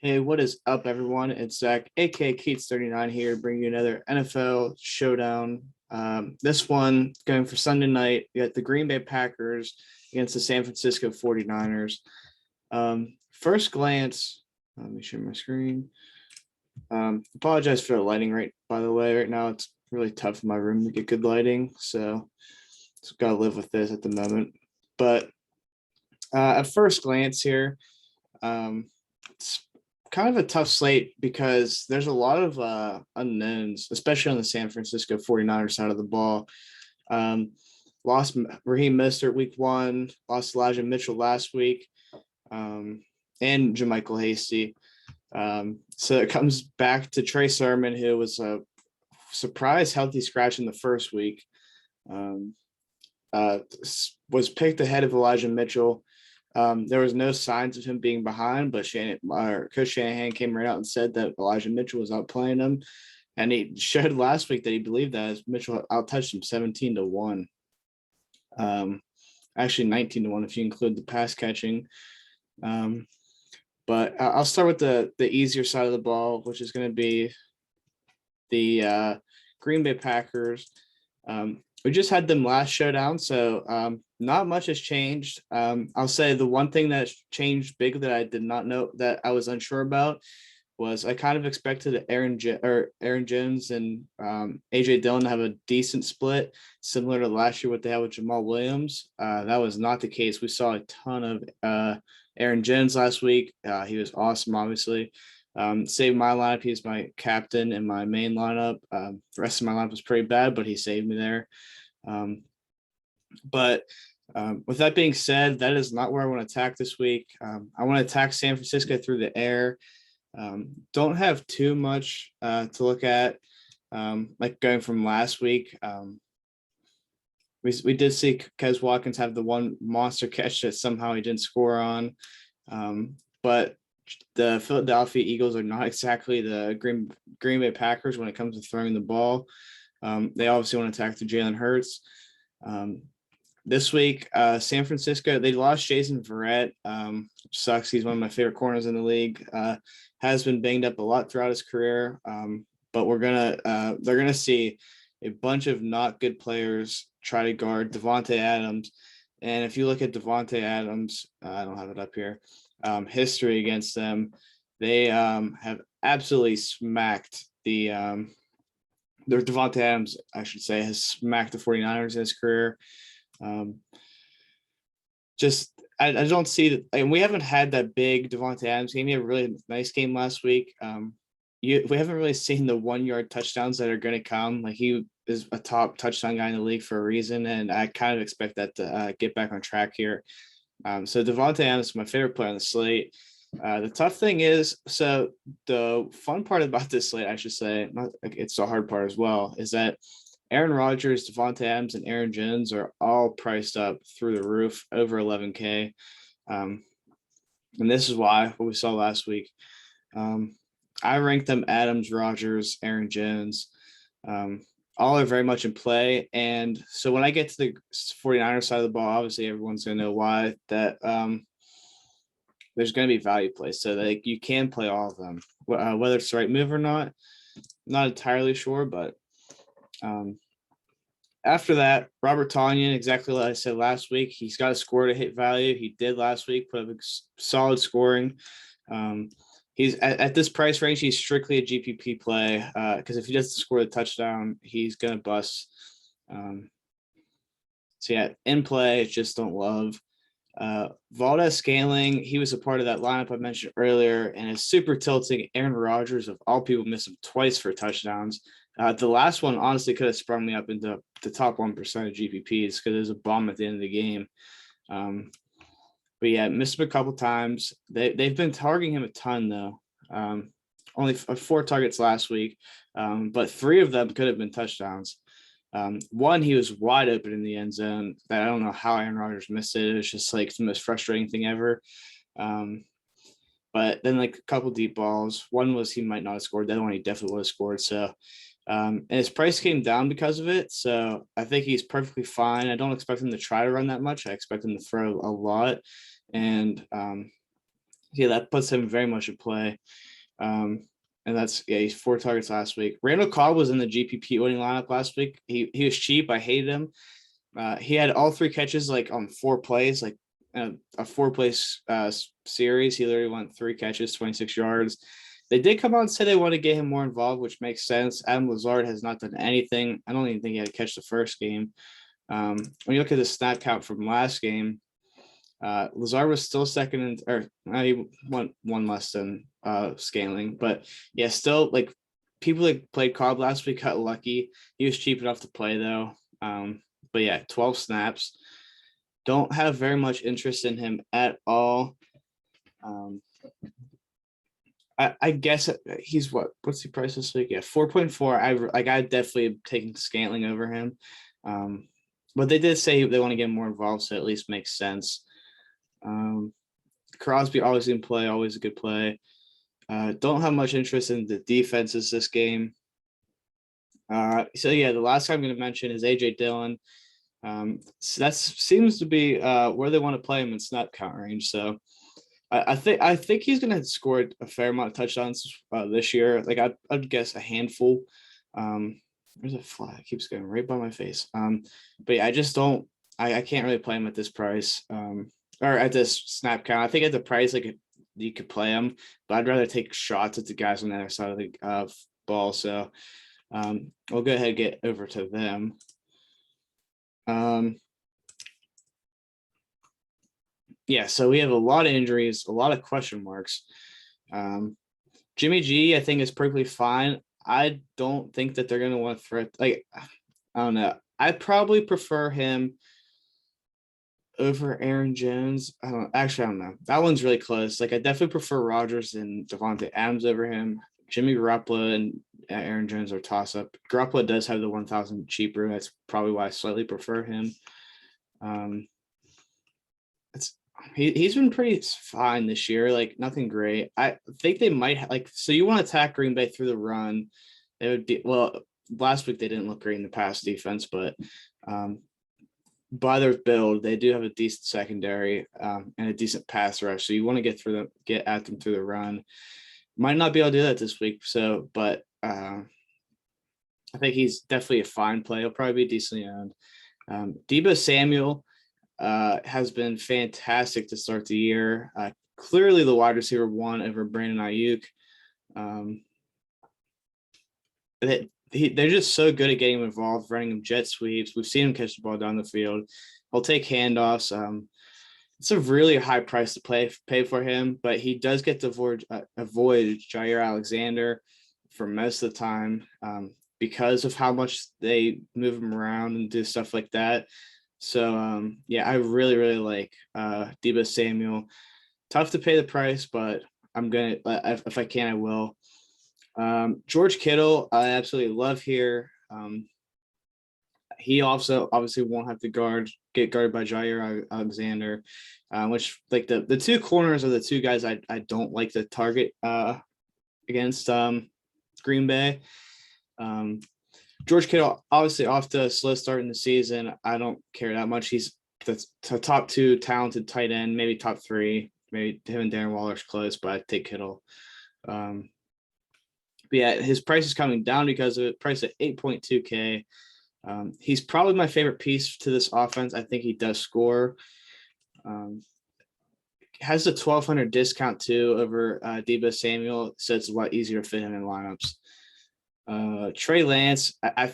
Hey, what is up, everyone? It's Zach, aka Keats39 here, bringing you another NFL showdown. This one going for Sunday night. You got the Green Bay Packers against the San Francisco 49ers. First glance, let me share my screen. Apologize for the lighting by the way. Right now, it's really tough in my room to get good lighting, so just got to live with this at the moment. But at first glance here, it's kind of a tough slate because there's a lot of unknowns, especially on the San Francisco 49ers side of the ball. Lost Raheem Mostert week one, lost Elijah Mitchell last week, and JaMychal Hasty. So it comes back to Trey Sermon, who was a surprise healthy scratch in the first week. Was picked ahead of Elijah Mitchell. There was no signs of him being behind, but Coach Shanahan came right out and said that Elijah Mitchell was outplaying him. And he showed last week that he believed that as Mitchell outtouched him 17-1. Actually 19-1 if you include the pass catching. But I'll start with the easier side of the ball, which is going to be the Green Bay Packers. We just had them last showdown, so not much has changed. I'll say the one thing that's changed big that I did not know, that I was unsure about, was I kind of expected Aaron Jones and AJ Dillon to have a decent split, similar to last year what they had with Jamal Williams. That was not the case. We saw a ton of Aaron Jones last week. He was awesome, obviously. Saved my lineup. He's my captain in my main lineup. The rest of my lineup was pretty bad, but he saved me there. But with that being said, that is not where I want to attack this week. I want to attack San Francisco through the air. Don't have too much to look at, like going from last week. We did see Kez Watkins have the one monster catch that somehow he didn't score on. But the Philadelphia Eagles are not exactly the Green Bay Packers when it comes to throwing the ball. They obviously want to attack the Jalen Hurts. This week, San Francisco, they lost Jason Verrett. Sucks. He's one of my favorite corners in the league. Has been banged up a lot throughout his career. But they're gonna see a bunch of not good players try to guard Devontae Adams. And if you look at Devontae Adams, I don't have it up here, history against them, they have absolutely smacked their Devontae Adams, I should say, has smacked the 49ers in his career. I don't see that, and we haven't had that big Devontae Adams game. He had a really nice game last week. We haven't really seen the 1-yard touchdowns that are going to come. Like, he is a top touchdown guy in the league for a reason, and I kind of expect that to get back on track here. So Devontae Adams is my favorite player on the slate. The tough thing is, so the fun part about this slate, I should say, it's the hard part as well, is that Aaron Rodgers, Devontae Adams, and Aaron Jones are all priced up through the roof, over 11K. And this is why, what we saw last week. I ranked them Adams, Rodgers, Aaron Jones. All are very much in play. And so when I get to the 49ers side of the ball, obviously everyone's going to know why, that there's going to be value plays. So you can play all of them. Whether it's the right move or not, not entirely sure, but after that, Robert Tonyan, exactly like I said last week, he's got to score to hit value. He did last week, put up solid scoring. He's at this price range, he's strictly a GPP play, because if he doesn't score the touchdown, he's going to bust. So yeah, in play, just don't love. Valdez-Scantling, he was a part of that lineup I mentioned earlier, and it's super tilting. Aaron Rodgers, of all people, missed him twice for touchdowns. The last one honestly could have sprung me up into the top 1% of GPPs because it was a bomb at the end of the game. But yeah, missed him a couple times. They've been targeting him a ton though. Only 4 targets last week, but 3 of them could have been touchdowns. One, he was wide open in the end zone. That I don't know how Aaron Rodgers missed it. It was just like the most frustrating thing ever. But then like a couple deep balls. One was he might not have scored. The other one he definitely would have scored. So, and his price came down because of it. So I think he's perfectly fine. I don't expect him to try to run that much. I expect him to throw a lot. And Yeah, that puts him very much in play. And that's he's 4 targets last week. Randall Cobb was in the GPP winning lineup last week. He was cheap. I hated him. He had all 3 catches like on 4 plays, like a 4-place series. He literally went 3 catches, 26 yards. They did come out and say they want to get him more involved, which makes sense. Adam Lazard has not done anything. I don't even think he had to catch the first game. When you look at the snap count from last game, Lazard was still second in, or he won one less than Scaling, but yeah, still like people that played Cobb last week got lucky. He was cheap enough to play though. But yeah, 12 snaps. Don't have very much interest in him at all. I guess he's what's the price this week? Yeah, 4.4. I definitely am taking Scantling over him. But they did say they want to get more involved, so it at least makes sense. Crosby always in play, always a good play. Don't have much interest in the defenses this game. So yeah, the last guy I'm going to mention is AJ Dillon. So that seems to be where they want to play him in snap count range. So I think he's going to score a fair amount of touchdowns this year. Like I'd guess a handful. There's a fly. It keeps going right by my face. But yeah, I just don't. I can't really play him at this price. Or at this snap count. I think at the price, like you could play him, but I'd rather take shots at the guys on the other side of the ball. So we'll go ahead and get over to them. Yeah, so we have a lot of injuries, a lot of question marks. Jimmy G, I think, is perfectly fine. I don't think that they're going to want for like, I don't know. I probably prefer him over Aaron Jones. I don't know. That one's really close. Like I definitely prefer Rodgers and Devontae Adams over him. Jimmy Garoppolo and Aaron Jones are toss up. Garoppolo does have the 1,000 cheaper. That's probably why I slightly prefer him. He's been pretty fine this year. Like nothing great. I think they might so you want to attack Green Bay through the run. It would be last week they didn't look great in the pass defense, but by their build, they do have a decent secondary and a decent pass rush. So you want to get at them through the run. Might not be able to do that this week. So, but I think he's definitely a fine play. He'll probably be decently owned. Deebo Samuel has been fantastic to start the year. Clearly the wide receiver 1 over Brandon Ayuk. They're just so good at getting him involved, running him jet sweeps. We've seen him catch the ball down the field. He'll take handoffs. It's a really high price to pay for him, but he does get to avoid Jair Alexander for most of the time because of how much they move him around and do stuff like that. So, yeah, I really, really like Deebo Samuel. Tough to pay the price, but I'm going to, if I can, I will. George Kittle, I absolutely love here. He also obviously won't have to get guarded by Jair Alexander, which like the 2 corners are the 2 guys I don't like to target against Green Bay. George Kittle obviously off to a slow start in the season. I don't care that much. He's the top 2 talented tight end, maybe top 3. Maybe him and Darren Waller's close, but I'd take Kittle. But yeah, his price is coming down because of it. Price at 8.2K. He's probably my favorite piece to this offense. I think he does score. Has a 1,200 discount too over Deebo Samuel, so it's a lot easier to fit him in lineups. Trey Lance, I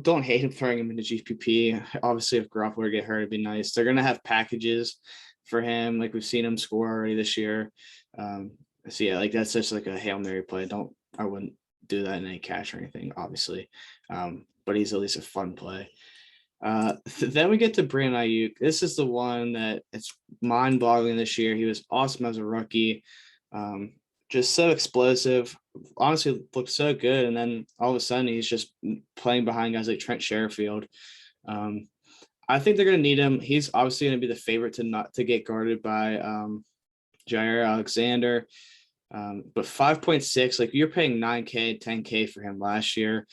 don't hate him throwing him into GPP. Obviously, if Garoppolo get hurt, it'd be nice. They're gonna have packages for him, like we've seen him score already this year. So yeah, like that's just like a Hail Mary play. I wouldn't do that in any cash or anything, obviously. But he's at least a fun play. Then we get to Brandon Ayuk. This is the one that it's mind-boggling this year. He was awesome as a rookie. Just so explosive. Honestly, looked so good. And then all of a sudden, he's just playing behind guys like Trent Sherfield. I think they're going to need him. He's obviously going to be the favorite to get guarded by Jair Alexander. But 5.6, like you're paying 9K, 10K for him last year.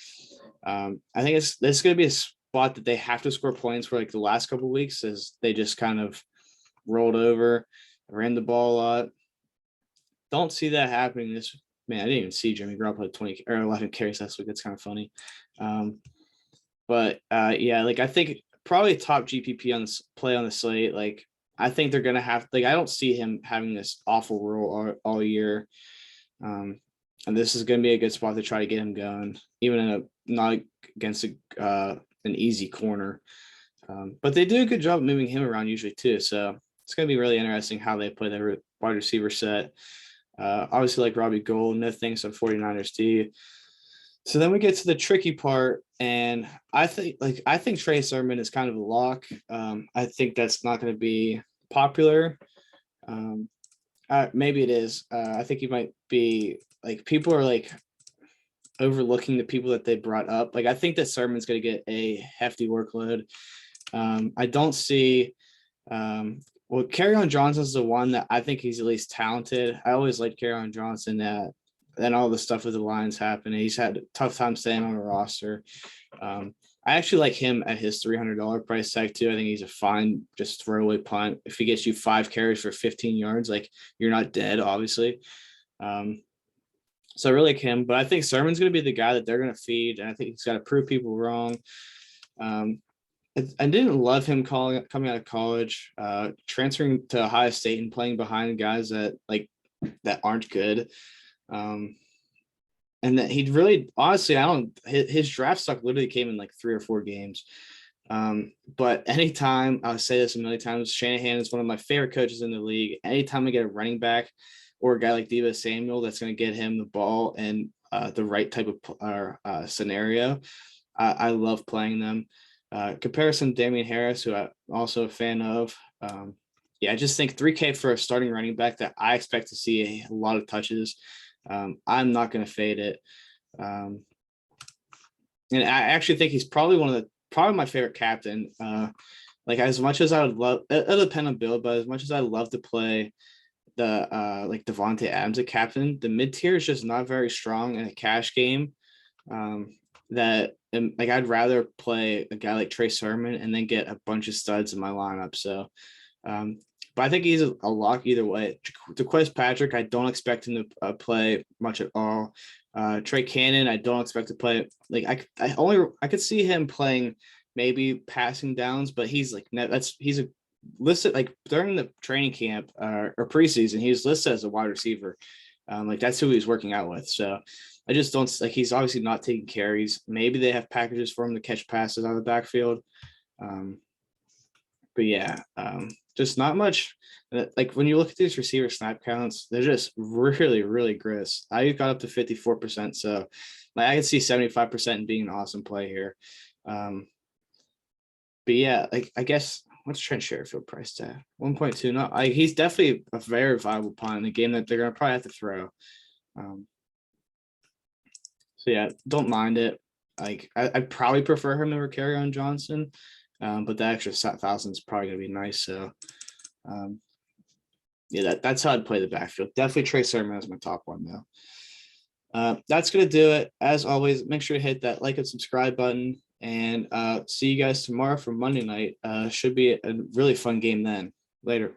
I think this is going to be a spot that they have to score points for like the last couple of weeks as they just kind of rolled over, ran the ball a lot. don't see that happening this. Man, I didn't even see Jimmy Garoppolo 20 or 11 carries last week. That's kind of funny. But yeah, like I think probably top GPP on this play on the slate. Like I think they're gonna have like I don't see him having this awful role all year. And this is gonna be a good spot to try to get him going, even in a not against an easy corner. But they do a good job moving him around usually too. So it's gonna be really interesting how they play their wide receiver set. Obviously, like Robbie Gould, no thanks on 49ers D. So then we get to the tricky part, and I think Trey Sermon is kind of a lock. I think that's not going to be popular. Maybe it is. I think he might be like people are like overlooking the people that they brought up. Like I think that Sermon's going to get a hefty workload. I don't see. Well, Kerryon Johnson's the one that I think he's at least talented. I always liked Kerryon Johnson. Then all the stuff with the Lions happened. He's had a tough time staying on the roster. I actually like him at his $300 price tag too. I think he's a fine, just throwaway punt. If he gets you 5 carries for 15 yards, like you're not dead, obviously. So I really like him, but I think Sermon's going to be the guy that they're going to feed, and I think he's got to prove people wrong. I didn't love him coming out of college, transferring to Ohio State and playing behind guys that aren't good. And that he'd really, honestly, his draft stock literally came in like 3 or 4 games. But anytime, I'll say this a million times, Shanahan is one of my favorite coaches in the league. Anytime I get a running back or a guy like Deebo Samuel that's going to get him the ball and the right type of scenario, I love playing them. Comparison Damian Harris, who I'm also a fan of. I just think $3K for a starting running back that I expect to see a lot of touches. I'm not going to fade it. And I actually think he's probably probably my favorite captain. Like as much as I would love, it'll depend on build, but as much as I love to play the like Devontae Adams at captain, the mid tier is just not very strong in a cash game. I'd rather play a guy like Trey Sermon and then get a bunch of studs in my lineup. So, but I think he's a lock either way. DeQuest Patrick, I don't expect him to play much at all. Trey Cannon, I don't expect to play. Like I could see him playing maybe passing downs, but he's listed like during the training camp or preseason, he was listed as a wide receiver. Like that's who he's working out with. So I just don't like he's obviously not taking carries. Maybe they have packages for him to catch passes out of the backfield. But yeah, just not much. Like when you look at these receiver snap counts, they're just really, really gris. I got up to 54%. So like I could see 75% being an awesome play here. But yeah, like I guess what's Trent Sherfield price tag? 1.2. No, he's definitely a very viable punt in a game that they're gonna probably have to throw. So yeah, don't mind it. Like I'd probably prefer him over Kerryon Johnson, but the extra 1,000 is probably gonna be nice. So yeah, that's how I'd play the backfield. Definitely Trey Sermon as my top one though. That's gonna do it. As always, make sure to hit that like and subscribe button, and see you guys tomorrow for Monday night. Should be a really fun game then. Later.